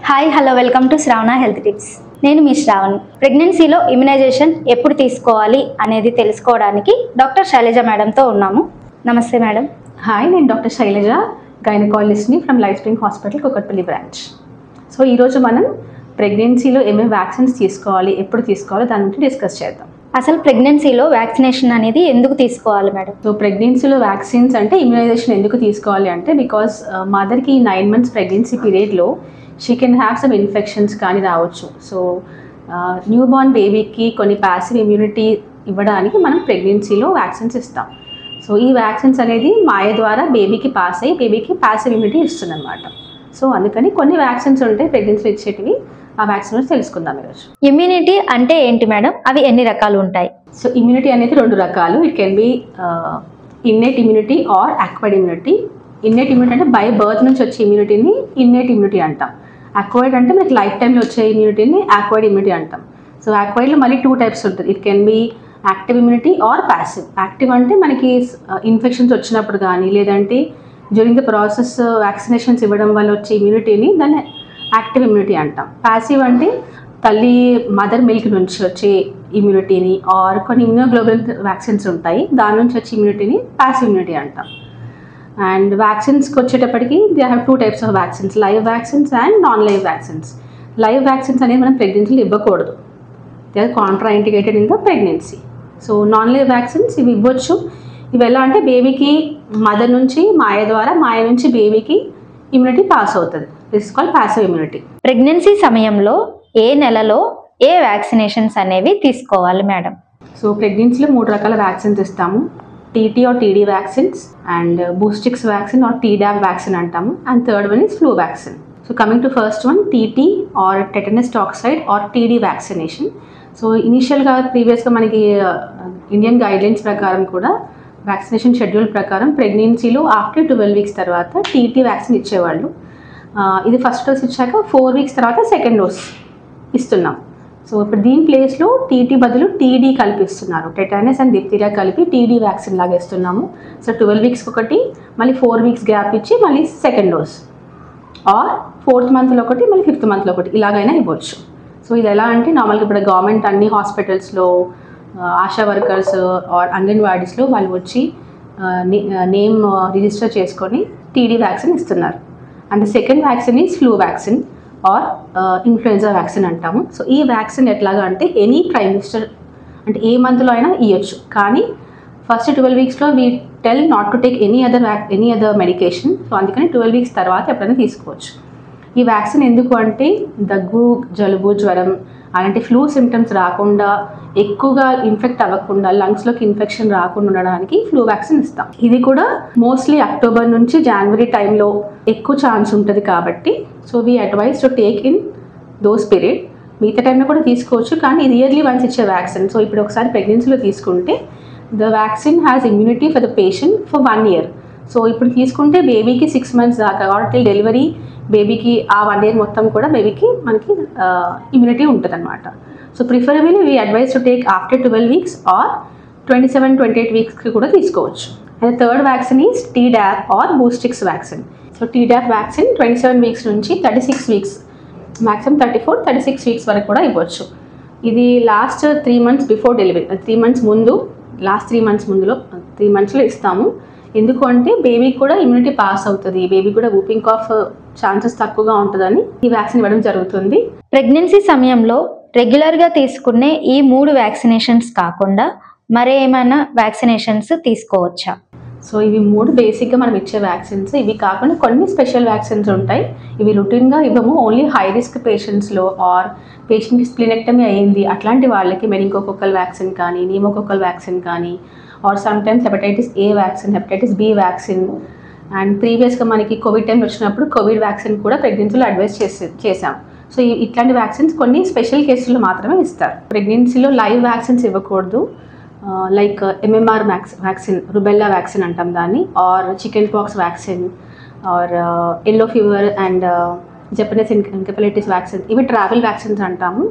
Hi hello welcome to Shravana health tips. నేను మీ శ్రావణి. ప్రెగ్నెన్సీలో immunisation ఎప్పుడు తీసుకోవాలి అనేది తెలుసుకోవడానికి డాక్టర్ శైలజ మేడంతో ఉన్నాము. నమస్తే మేడం. హాయ్, నేను డాక్టర్ శైలజ, గైనకాలజిస్ట్ని from life spring hospital Kukatpally branch. So ఈరోజు మనం ప్రెగ్నెన్సీలో ఏమేమి వ్యాక్సిన్స్ తీసుకోవాలి, ఎప్పుడు తీసుకోవాలో దాని గురించి డిస్కస్ చేద్దాం. అసలు ప్రెగ్నెన్సీలో వ్యాక్సినేషన్ అనేది ఎందుకు తీసుకోవాలి మేడం? సో ప్రెగ్నెన్సీలో వ్యాక్సిన్స్ అంటే ఇమ్యునైజేషన్ ఎందుకు తీసుకోవాలి అంటే బికాస్ మదర్కి 9 months ప్రెగ్నెన్సీ పీరియడ్లో she can have some infections కానీ రావచ్చు. సో న్యూ బార్న్ బేబీకి కొన్ని ప్యాసివ్ ఇమ్యూనిటీ ఇవ్వడానికి మనం ప్రెగ్నెన్సీలో వ్యాక్సిన్స్ ఇస్తాం. సో ఈ వ్యాక్సిన్స్ అనేది మాయ ద్వారా బేబీకి పాస్ అయ్యి బేబీకి ప్యాసివ్ ఇమ్యూనిటీ ఇస్తుంది అనమాట. సో అందుకని కొన్ని వ్యాక్సిన్స్ ఉంటాయి ప్రెగ్నెన్సీ ఇచ్చేటివి. ఆ వ్యాక్సిన్ తెలుసుకుందాం ఈరోజు. ఇమ్యూనిటీ అంటే ఏంటి మేడం? అవి ఎన్ని రకాలు ఉంటాయి? సో ఇమ్యూనిటీ అనేది 2 రకాలు. It can be innate immunity are acquired immunity. Innate immunity అంటే బై బర్త్ నుంచి వచ్చే ఇమ్యూనిటీని ఇన్నేట్ ఇమ్యూనిటీ అంటాం. అక్వైర్డ్ అంటే మనకి లైఫ్ టైంలో వచ్చే ఇమ్యూనిటీని అక్వైర్డ్ ఇమ్యూనిటీ అంటాం. సో అక్వైర్డ్లో మళ్ళీ 2 types ఉంటుంది. It can be active immunity or passive. Active అంటే మనకి ఇన్ఫెక్షన్స్ వచ్చినప్పుడు కానీ లేదంటే డ్యూరింగ్ ద ప్రాసెస్ వ్యాక్సినేషన్స్ ఇవ్వడం వల్ల వచ్చే ఇమ్యూనిటీని దాన్ని యాక్టివ్ ఇమ్యూనిటీ అంటాం. ప్యాసివ్ అంటే తల్లి మదర్ మిల్క్ నుంచి వచ్చే ఇమ్యూనిటీని ఆర్ కొన్ని ఇమ్యూనోగ్లోబులిన్ వ్యాక్సిన్స్ ఉంటాయి, దాని నుంచి వచ్చే ఇమ్యూనిటీని ప్యాసివ్ ఇమ్యూనిటీ అంటాం. అండ్ వ్యాక్సిన్స్కి వచ్చేటప్పటికి they have 2 types of vaccines, live vaccines and non live vaccines. Live vaccines అనేది మనం ప్రెగ్నెన్సీలో ఇవ్వకూడదు. They are contraindicated in the pregnancy. So non live vaccines ఇవి ఇవ్వచ్చు. ఇవి ఎలా అంటే బేబీకి మదర్ నుంచి మాయ ద్వారా, మాయ నుంచి బేబీకి ఇమ్యూనిటీ పాస్ అవుతుంది. This is called passive immunity. Pregnancy సమయంలో ఏ నెలలో ఏ వ్యాక్సినేషన్స్ అనేవి తీసుకోవాలి మేడం? సో ప్రెగ్నెన్సీలో 3 రకాల వ్యాక్సిన్స్ ఇస్తాము. TT or TD vaccines and Boostrix vaccine or Tdap vaccine అంటాము. And third one is flu vaccine. So coming to first one, TT or tetanus toxoid or TD vaccination. So ఇనీషియల్గా ప్రీవియస్గా మనకి Indian guidelines ప్రకారం కూడా vaccination schedule ప్రకారం ప్రెగ్నెన్సీలో after 12 weeks తర్వాత TT vaccine ఇచ్చేవాళ్ళు. ఇది ఫస్ట్ డోస్ ఇచ్చాక 4 weeks తర్వాత సెకండ్ డోస్ ఇస్తున్నాం. సో ఇప్పుడు దీని ప్లేస్లో టీటీ బదులు టీడీ కల్పిస్తున్నారు. టెటానస్ అండ్ డిప్తీరియా కలిపి టీడీ వ్యాక్సిన్ లాగా ఇస్తున్నాము. సో 12 weeks ఒకటి, మళ్ళీ 4 weeks గ్యాప్ ఇచ్చి మళ్ళీ సెకండ్ డోస్ ఆర్ 4th monthలో ఒకటి, మళ్ళీ 5th monthలో ఒకటి ఇలాగైనా ఇవ్వచ్చు. సో ఇది ఎలా అంటే నార్మల్గా ఇప్పుడు గవర్నమెంట్ అన్ని హాస్పిటల్స్లో ఆశా వర్కర్స్ ఆర్ అంగన్వాడీస్లో వాళ్ళు వచ్చి నేమ్ రిజిస్టర్ చేసుకొని టీడీ వ్యాక్సిన్ ఇస్తున్నారు. And the second vaccine is flu vaccine are influenza vaccine అంటాము. సో ఈ వ్యాక్సిన్ ఎట్లాగా అంటే ఎనీ ట్రైమిస్టర్ అంటే ఏ మంత్లో అయినా ఇవ్వచ్చు. కానీ ఫస్ట్ 12 weeksలో we tell not to take any other medication. So అందుకని 12 weeks తర్వాత ఎప్పుడైనా తీసుకోవచ్చు. ఈ వ్యాక్సిన్ ఎందుకు అంటే దగ్గు, జలుబు, జ్వరం అలాంటి ఫ్లూ సిమ్టమ్స్ రాకుండా, ఎక్కువగా ఇన్ఫెక్ట్ అవ్వకుండా, లంగ్స్లోకి ఇన్ఫెక్షన్ రాకుండా ఉండడానికి ఫ్లూ వ్యాక్సిన్ ఇస్తాం. ఇది కూడా మోస్ట్లీ అక్టోబర్ నుంచి జనవరి టైంలో ఎక్కువ ఛాన్స్ ఉంటుంది కాబట్టి so we advise to take in those period. మిగతా టైంలో కూడా తీసుకోవచ్చు, కానీ ఇది ఇయర్లీ వన్స్ ఇచ్చే వ్యాక్సిన్. సో ఇప్పుడు ఒకసారి ప్రెగ్నెన్సీలో తీసుకుంటే the vaccine has immunity for the patient for 1 year. So ఇప్పుడు తీసుకుంటే బేబీకి 6 months దాకా ఆర్ టిల్ డెలివరీ బేబీకి ఆ 1 year మొత్తం కూడా బేబీకి మనకి ఇమ్యూనిటీ ఉంటుంది అనమాట. So preferably we advise to take after 12 weeks or 27-28 weeksకి కూడా తీసుకోవచ్చు. And third vaccine is Tdap or Boostrix vaccine. So Tdap vaccine 27 weeks నుంచి 36 weeks, మ్యాక్సిమం 34-36 weeks వరకు కూడా ఇవ్వచ్చు. ఇది last 3 months before delivery, 3 months ముందు, లాస్ట్ 3 monthsలో ఇస్తాము. ఎందుకు అంటే బేబీకి కూడా ఇమ్యూనిటీ పాస్ అవుతుంది, బేబీ కూడా వూపింగ్ కాఫ్ ఛాన్సెస్ తక్కువగా ఉంటుందని ఈ వ్యాక్సిన్ ఇవ్వడం జరుగుతుంది. ప్రెగ్నెన్సీ సమయంలో రెగ్యులర్గా తీసుకునే ఈ 3 వ్యాక్సినేషన్స్ కాకుండా మరేమైనా వ్యాక్సినేషన్స్ తీసుకోవచ్చా? సో ఇవి 3 బేసిక్గా మనం ఇచ్చే వ్యాక్సిన్స్. ఇవి కాకుండా కొన్ని స్పెషల్ వ్యాక్సిన్స్ ఉంటాయి. ఇవి రొటీన్గా ఇవ్వము. ఓన్లీ హై రిస్క్ పేషెంట్స్లో ఆర్ పేషెంట్కి స్ప్లినెక్టమీ అయ్యింది అట్లాంటి వాళ్ళకి మెనింకోకోకల్ వ్యాక్సిన్ కానీ, నిమోకోకల్ వ్యాక్సిన్ కానీ, or sometimes hepatitis A vaccine, hepatitis B vaccine. And ప్రీవియస్గా మనకి కోవిడ్ టైం వచ్చినప్పుడు కోవిడ్ వ్యాక్సిన్ కూడా ప్రెగ్నెన్సీలో అడ్వైస్ చేసాం. సో ఇట్లాంటి వ్యాక్సిన్స్ కొన్ని స్పెషల్ కేసుల్లో మాత్రమే ఇస్తారు. ప్రెగ్నెన్సీలో లైవ్ వ్యాక్సిన్స్ ఇవ్వకూడదు. Like MMR vaccine, rubella vaccine అంటాం దాన్ని, or chicken pox vaccine are yellow fever and Japanese encephalitis vaccine. ఇవి ట్రావెల్ వ్యాక్సిన్స్ అంటాము.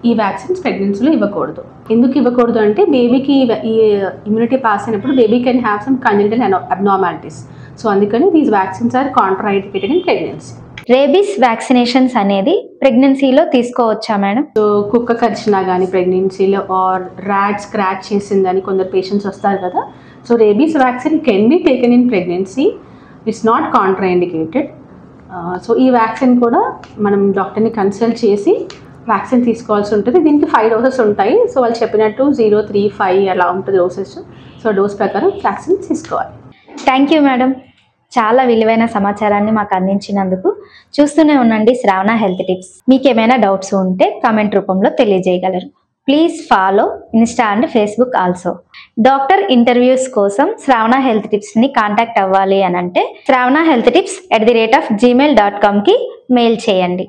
ఈ వ్యాక్సిన్స్ ప్రెగ్నెన్సీలో ఇవ్వకూడదు. ఎందుకు ఇవ్వకూడదు అంటే బేబీకి ఈ ఇమ్యూనిటీ పాస్ అయినప్పుడు baby can have some congenital abnormalities. So అందుకని these vaccines are contraindicated in pregnancy. Rabies vaccinations అనేది ప్రెగ్నెన్సీలో తీసుకోవచ్చా మేడం? సో కుక్క కరిచినా కానీ ప్రెగ్నెన్సీలో ఆర్ ర్యాట్ స్క్రాచ్ చేసిందని కొందరు పేషెంట్స్ వస్తారు కదా. So rabies vaccine can be taken in pregnancy, it's not contraindicated. So ఈ వ్యాక్సిన్ కూడా మనం డాక్టర్ని కన్సల్ట్ చేసి వ్యాక్సిన్ తీసుకోవాల్సి ఉంటుంది. దీనికి 5 డోసెస్ ఉంటాయి. సో వాళ్ళు చెప్పినట్టు 0, 3, 5 అలా ఉంటుంది డోసెస్. సో డోస్ ప్రకారం వ్యాక్సిన్ తీసుకోవాలి. థ్యాంక్ యూ మేడం, చాలా విలువైన సమాచారాన్ని మాకు అందించినందుకు. చూస్తూనే ఉండండి శ్రావణ హెల్త్ టిప్స్. మీకు ఏమైనా డౌట్స్ ఉంటే కామెంట్ రూపంలో తెలియజేయగలరు. Please follow Insta and Facebook also. Doctor interviews కోసం శ్రావణ హెల్త్ టిప్స్ని కాంటాక్ట్ అవ్వాలి అని అంటే శ్రావణ హెల్త్ టిప్స్ @gmail.com కి మెయిల్ చేయండి.